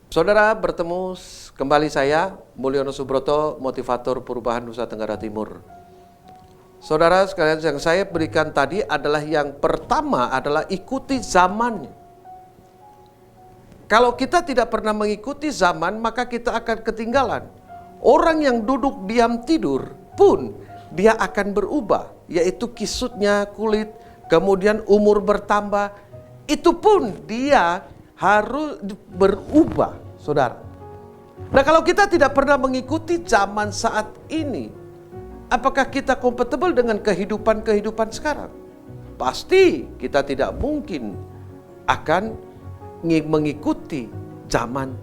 Saudara, bertemu kembali saya, Mulyono Subroto, motivator perubahan Nusa Tenggara Timur. Saudara sekalian, yang saya berikan tadi adalah yang pertama adalah ikuti zamannya. Kalau kita tidak pernah mengikuti zaman, maka kita akan ketinggalan. Orang yang duduk diam tidur pun dia akan berubah, yaitu kisutnya kulit, kemudian umur bertambah, itu pun dia harus berubah, saudara. Nah, kalau kita tidak pernah mengikuti zaman saat ini, apakah kita kompatibel dengan kehidupan sekarang? Pasti kita tidak mungkin akan mengikuti zaman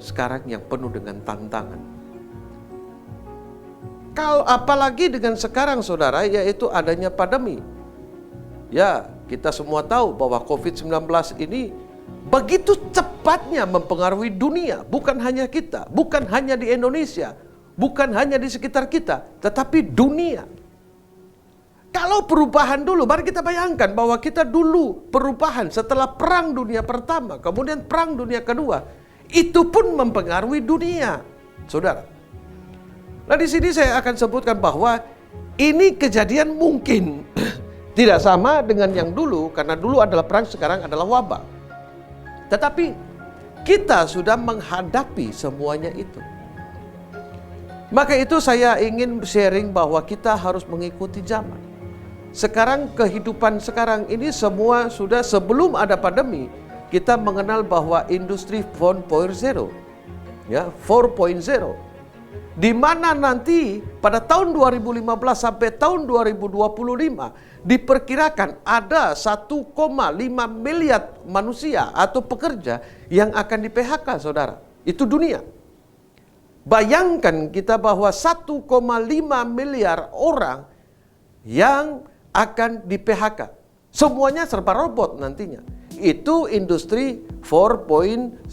sekarang yang penuh dengan tantangan. Kalau apalagi dengan sekarang, saudara, yaitu adanya pandemi. Ya, kita semua tahu bahwa COVID-19 ini begitu cepatnya mempengaruhi dunia, bukan hanya kita, bukan hanya di Indonesia, bukan hanya di sekitar kita, tetapi dunia. Kalau perubahan dulu, mari kita bayangkan bahwa kita dulu perubahan setelah Perang Dunia Pertama, kemudian Perang Dunia Kedua, itu pun mempengaruhi dunia, saudara. Nah, di sini saya akan sebutkan bahwa ini kejadian mungkin tidak sama dengan yang dulu, karena dulu adalah perang, sekarang adalah wabah. Tetapi kita sudah menghadapi semuanya itu. Maka itu saya ingin sharing bahwa kita harus mengikuti zaman. Sekarang kehidupan sekarang ini semua sudah, sebelum ada pandemi, kita mengenal bahwa industri 4.0, ya, 4.0. Di mana nanti pada tahun 2015 sampai tahun 2025 diperkirakan ada 1,5 miliar manusia atau pekerja yang akan di-PHK, saudara. Itu dunia. Bayangkan kita bahwa 1,5 miliar orang yang akan di-PHK. Semuanya serba robot nantinya. Itu industri 4.0.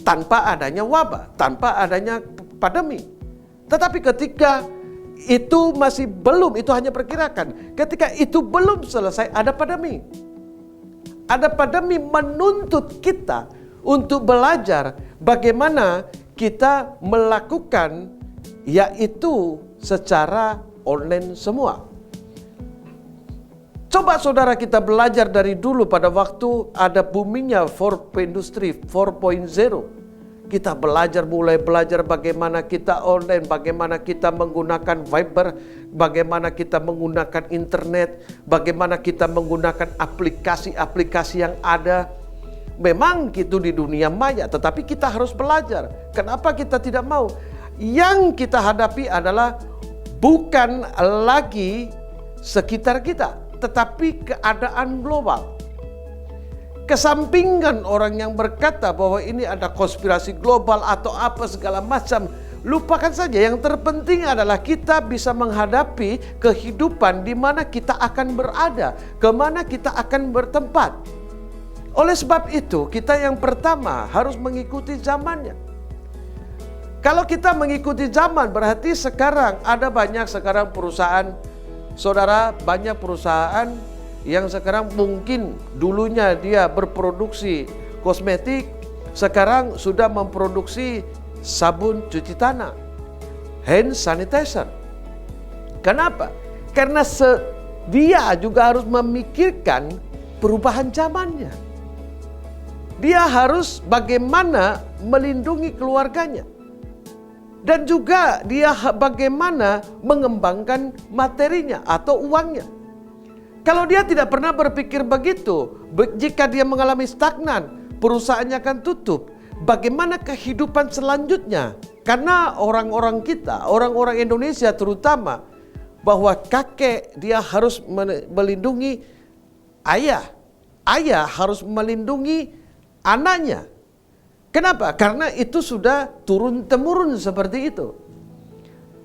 Tanpa adanya wabah, tanpa adanya pandemi. Tetapi ketika itu masih belum, itu hanya perkirakan. Ketika itu belum selesai, ada pandemi. Ada pandemi menuntut kita untuk belajar bagaimana kita melakukan, yaitu secara online semua. Coba saudara kita belajar dari dulu pada waktu ada boomingnya industri 4.0. Kita mulai belajar bagaimana kita online, bagaimana kita menggunakan Viber, bagaimana kita menggunakan internet, bagaimana kita menggunakan aplikasi-aplikasi yang ada. Memang itu di dunia maya, tetapi kita harus belajar. Kenapa kita tidak mau? Yang kita hadapi adalah bukan lagi sekitar kita, tetapi keadaan global. Kesampingkan orang yang berkata bahwa ini ada konspirasi global atau apa segala macam, lupakan saja. Yang terpenting adalah kita bisa menghadapi kehidupan di mana kita akan berada, kemana kita akan bertempat. Oleh sebab itu, kita yang pertama harus mengikuti zamannya. Kalau kita mengikuti zaman, berarti sekarang ada banyak perusahaan, saudara, banyak perusahaan yang sekarang mungkin dulunya dia berproduksi kosmetik, sekarang sudah memproduksi sabun cuci tangan, hand sanitizer. Kenapa? Karena dia juga harus memikirkan perubahan zamannya. Dia harus bagaimana melindungi keluarganya. Dan juga dia bagaimana mengembangkan materinya atau uangnya. Kalau dia tidak pernah berpikir begitu, jika dia mengalami stagnan, perusahaannya akan tutup. Bagaimana kehidupan selanjutnya? Karena orang-orang kita, orang-orang Indonesia terutama, bahwa kakek dia harus melindungi ayah. Ayah harus melindungi anaknya. Kenapa? Karena itu sudah turun-temurun seperti itu.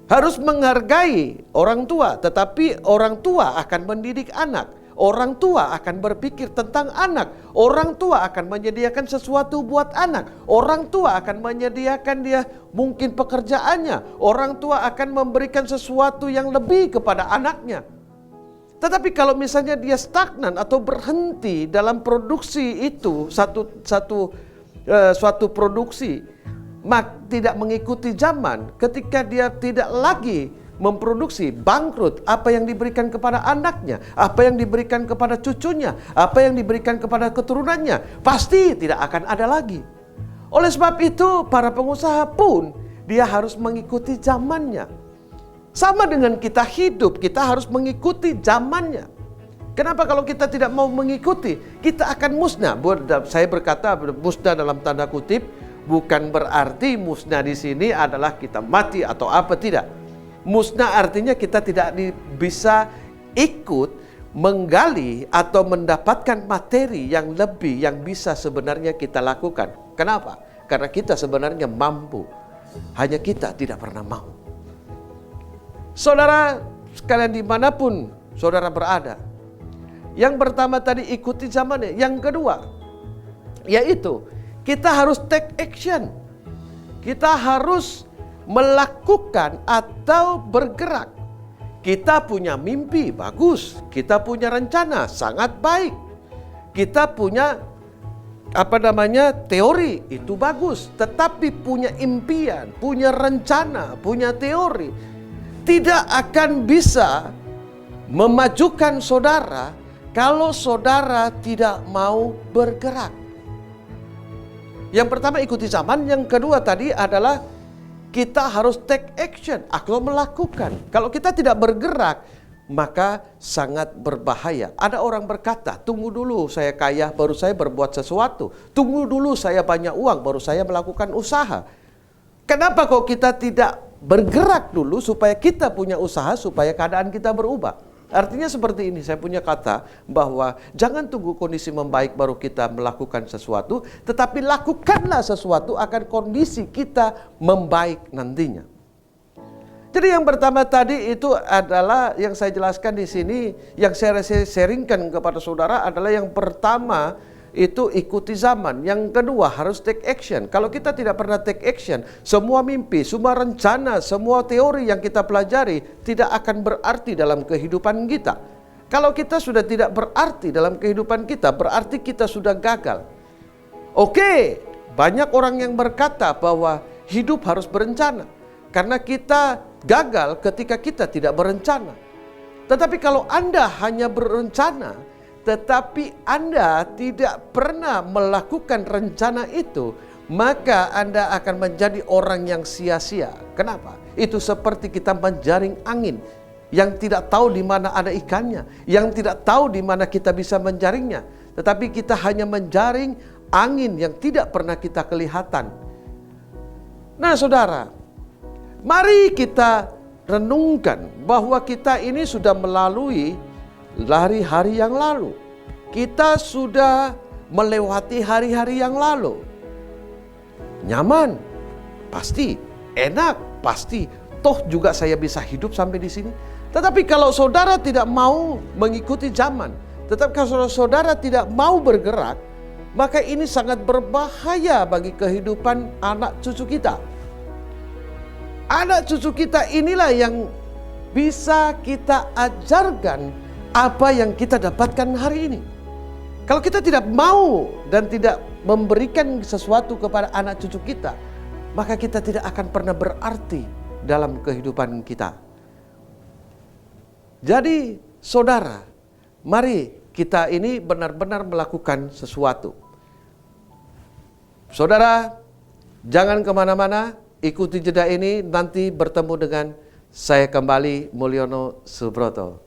Harus menghargai orang tua, tetapi orang tua akan mendidik anak. Orang tua akan berpikir tentang anak. Orang tua akan menyediakan sesuatu buat anak. Orang tua akan menyediakan dia mungkin pekerjaannya. Orang tua akan memberikan sesuatu yang lebih kepada anaknya. Tetapi kalau misalnya dia stagnan atau berhenti dalam produksi itu, satu suatu produksi tidak mengikuti zaman, ketika dia tidak lagi memproduksi, bangkrut, apa yang diberikan kepada anaknya, apa yang diberikan kepada cucunya, apa yang diberikan kepada keturunannya, pasti tidak akan ada lagi. Oleh sebab itu, para pengusaha pun dia harus mengikuti zamannya. Sama dengan kita hidup, kita harus mengikuti zamannya. Kenapa kalau kita tidak mau mengikuti, kita akan musnah. Saya berkata musnah dalam tanda kutip, bukan berarti musnah di sini adalah kita mati atau apa, tidak. Musnah artinya kita tidak bisa ikut menggali atau mendapatkan materi yang lebih yang bisa sebenarnya kita lakukan. Kenapa? Karena kita sebenarnya mampu, hanya kita tidak pernah mau. Saudara sekalian dimanapun saudara berada, yang pertama tadi ikuti zamannya. Yang kedua, yaitu kita harus take action. Kita harus melakukan atau bergerak. Kita punya mimpi, bagus. Kita punya rencana, sangat baik. Kita punya teori, itu bagus. Tetapi punya impian, punya rencana, punya teori, tidak akan bisa memajukan saudara kalau saudara tidak mau bergerak. Yang pertama ikuti zaman, yang kedua tadi adalah kita harus take action atau melakukan. Kalau kita tidak bergerak, maka sangat berbahaya. Ada orang berkata, tunggu dulu saya kaya baru saya berbuat sesuatu. Tunggu dulu saya banyak uang baru saya melakukan usaha. Kenapa kok kita tidak bergerak dulu supaya kita punya usaha, supaya keadaan kita berubah? Artinya seperti ini, saya punya kata bahwa jangan tunggu kondisi membaik baru kita melakukan sesuatu, tetapi lakukanlah sesuatu akan kondisi kita membaik nantinya. Jadi yang pertama tadi itu adalah yang saya jelaskan di sini, yang saya sharingkan kepada saudara adalah yang pertama itu ikuti zaman. Yang kedua harus take action. Kalau kita tidak pernah take action, semua mimpi, semua rencana, semua teori yang kita pelajari tidak akan berarti dalam kehidupan kita. Kalau kita sudah tidak berarti dalam kehidupan kita, berarti kita sudah gagal. Oke, banyak orang yang berkata bahwa hidup harus berencana, karena kita gagal ketika kita tidak berencana. Tetapi kalau Anda hanya berencana, tetapi Anda tidak pernah melakukan rencana itu, maka Anda akan menjadi orang yang sia-sia. Kenapa? Itu seperti kita menjaring angin yang tidak tahu di mana ada ikannya, yang tidak tahu di mana kita bisa menjaringnya. Tetapi kita hanya menjaring angin yang tidak pernah kita kelihatan. Nah saudara, mari kita renungkan bahwa kita ini sudah melalui hari-hari yang lalu. Kita sudah melewati hari-hari yang lalu. Nyaman, pasti. Enak, pasti. Toh juga saya bisa hidup sampai di sini. Tetapi kalau saudara tidak mau mengikuti zaman, tetapi kalau saudara tidak mau bergerak, maka ini sangat berbahaya bagi kehidupan anak cucu kita. Anak cucu kita inilah yang bisa kita ajarkan apa yang kita dapatkan hari ini. Kalau kita tidak mau dan tidak memberikan sesuatu kepada anak cucu kita, maka kita tidak akan pernah berarti dalam kehidupan kita. Jadi saudara, mari kita ini benar-benar melakukan sesuatu. Saudara, jangan kemana-mana, ikuti jeda ini, nanti bertemu dengan saya kembali, Mulyono Subroto.